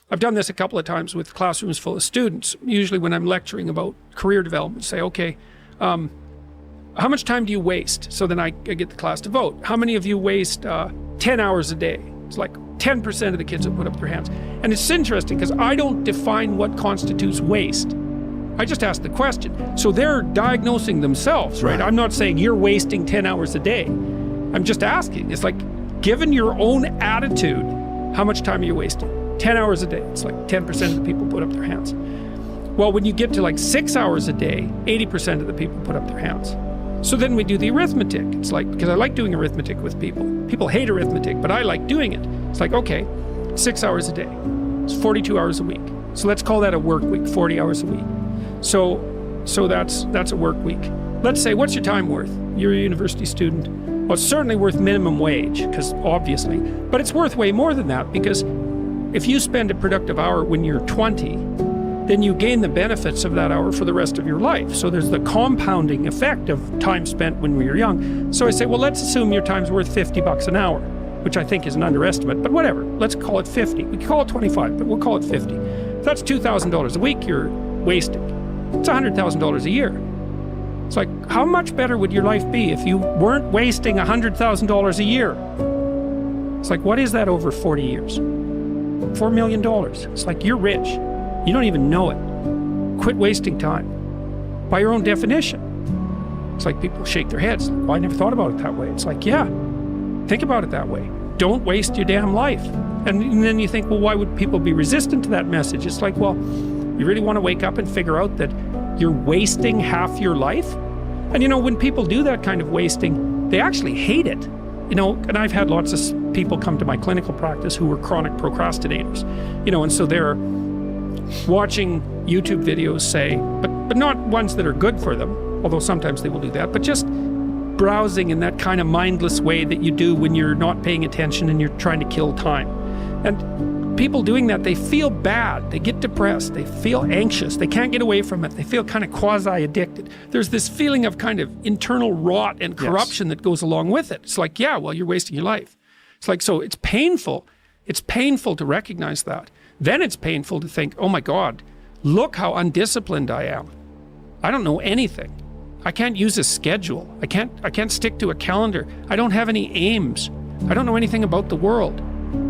I've done this a couple of times with classrooms full of students, usually when I'm lecturing about career development. Say, okay, how much time do you waste? So then I get the class to vote. How many of you waste 10 hours a day? It's like 10% of the kids will put up their hands. And it's interesting because I don't define what constitutes waste. I just ask the question. So they're diagnosing themselves, right? I'm not saying you're wasting 10 hours a day. I'm just asking. It's like, given your own attitude, how much time are you wasting? 10 hours a day. It's like 10% of the people put up their hands. Well, when you get to like 6 hours a day, 80% of the people put up their hands. So then we do the arithmetic. It's like, because I like doing arithmetic with people. People hate arithmetic, but I like doing it. It's like, okay, 6 hours a day. It's 42 hours a week. So let's call that a work week, 40 hours a week. So that's a work week. Let's say, what's your time worth? You're a university student. Well, it's certainly worth minimum wage, because obviously, but it's worth way more than that, because if you spend a productive hour when you're 20, then you gain the benefits of that hour for the rest of your life. So there's the compounding effect of time spent when we were young. So I say, well, let's assume your time's worth $50 an hour, which I think is an underestimate, but whatever. Let's call it 50. We can call it 25, but we'll call it 50. If that's $2,000 a week you're wasting. It's $100,000 a year. It's like, how much better would your life be if you weren't wasting $100,000 a year? It's like, what is that over 40 years? $4 million. It's like, you're rich. You don't even know it. Quit wasting time. By your own definition. It's like people shake their heads. Well, I never thought about it that way. It's like, yeah, think about it that way. Don't waste your damn life. And then you think, well, why would people be resistant to that message? It's like, well, you really want to wake up and figure out that you're wasting half your life? And you know, when people do that kind of wasting, they actually hate it. You know, and I've had lots of people come to my clinical practice who were chronic procrastinators. You know, and so they're watching YouTube videos, say, but not ones that are good for them, although sometimes they will do that, but just browsing in that kind of mindless way that you do when you're not paying attention and you're trying to kill time. And people doing that, they feel bad, they get depressed, they feel anxious, they can't get away from it, they feel kind of quasi-addicted. There's this feeling of kind of internal rot and corruption that goes along with it. It's like, yeah, well, you're wasting your life. It's like, so it's painful. It's painful to recognize that. Then it's painful to think, oh my God, look how undisciplined I am. I don't know anything. I can't use a schedule. I can't stick to a calendar. I don't have any aims. I don't know anything about the world,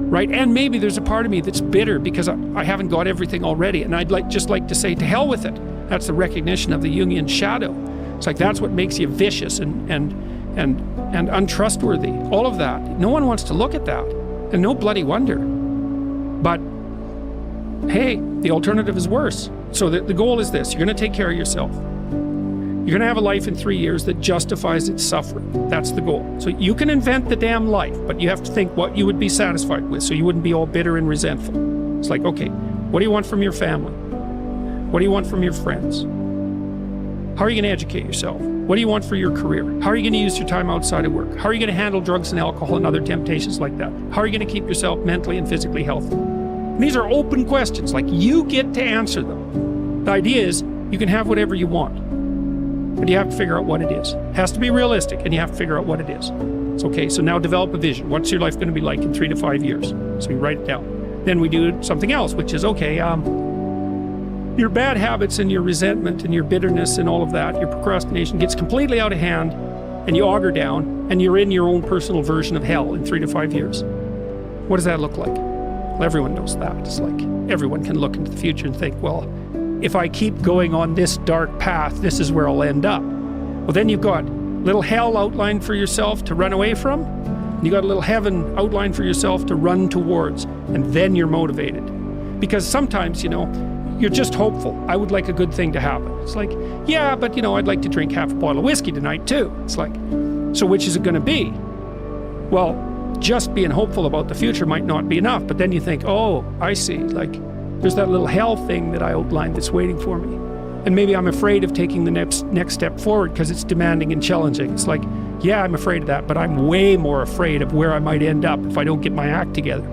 right? And maybe there's a part of me that's bitter because I haven't got everything already. And I'd just like to say, to hell with it. That's the recognition of the Jungian shadow. It's like, that's what makes you vicious and untrustworthy. All of that. No one wants to look at that. And no bloody wonder. But hey, the alternative is worse. So the goal is this. You're going to take care of yourself. You're going to have a life in 3 years that justifies its suffering. That's the goal. So you can invent the damn life, but you have to think what you would be satisfied with so you wouldn't be all bitter and resentful. It's like, okay, what do you want from your family? What do you want from your friends? How are you going to educate yourself? What do you want for your career? How are you going to use your time outside of work? How are you going to handle drugs and alcohol and other temptations like that? How are you going to keep yourself mentally and physically healthy? And these are open questions, like you get to answer them. The idea is you can have whatever you want, but you have to figure out what it is. It has to be realistic, and you have to figure out what it is. It's okay, so now develop a vision. What's your life going to be like in 3 to 5 years? So you write it down. Then we do something else, which is, okay, your bad habits and your resentment and your bitterness and all of that, your procrastination gets completely out of hand, and you auger down, and you're in your own personal version of hell in 3 to 5 years. What does that look like? Well, everyone knows that. It's like everyone can look into the future and think, well, if I keep going on this dark path, this is where I'll end up. Well, then you've got little hell outlined for yourself to run away from, and you got a little heaven outlined for yourself to run towards, and then you're motivated. Because sometimes, you know, you're just hopeful. I would like a good thing to happen. It's like, yeah, but you know, I'd like to drink half a bottle of whiskey tonight too. It's like, so which is it going to be? Well, just being hopeful about the future might not be enough, but then you think, oh, I see, like, there's that little hell thing that I outlined that's waiting for me. And maybe I'm afraid of taking the next step forward because it's demanding and challenging. It's like, yeah, I'm afraid of that, but I'm way more afraid of where I might end up if I don't get my act together.